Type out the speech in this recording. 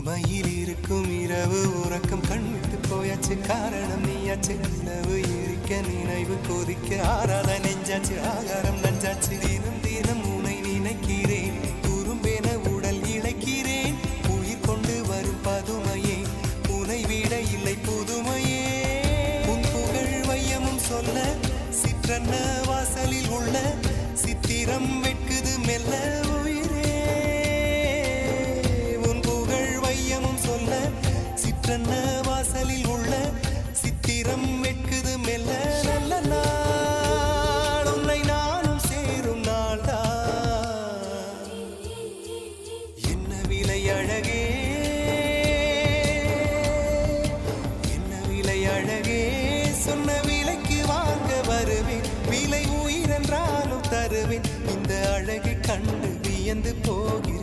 இமையில் இருக்கும் இரவு உறக்கம் கண்விட்டு போயாச்சு காரணம் நீயாச்சு நிலவு எரிக்க நினைவு கொதிக்க ஆறாத நெஞ்சாச்சு ஆகாரம் நஞ்சாச்சு தினம் தினம் உனை நினைக்கிறேன் குறும்பென உடல் இழைக்கிறேன் உயிர் கொண்டு வரும் பதுமையே உனை விட இல்லை புதுமையே உன் புகழ் வையமும் சொல்ல சிற்றன்ன வாசலில் உள்ள சித்திரம் வெட்குது மெல்ல வாசலில் உள்ள சித்திரம் வெட்குது மெல்ல நல்ல நாள் உன்னை நானும் சேரும் நாள்தான் என்ன விலை அழகே என்ன விலை அழகே சொன்ன விலைக்கு வாங்க வருவேன் விலை உயிரென்றாலும் தருவேன் இந்த அழகை கண்டு வியந்து போகிறேன்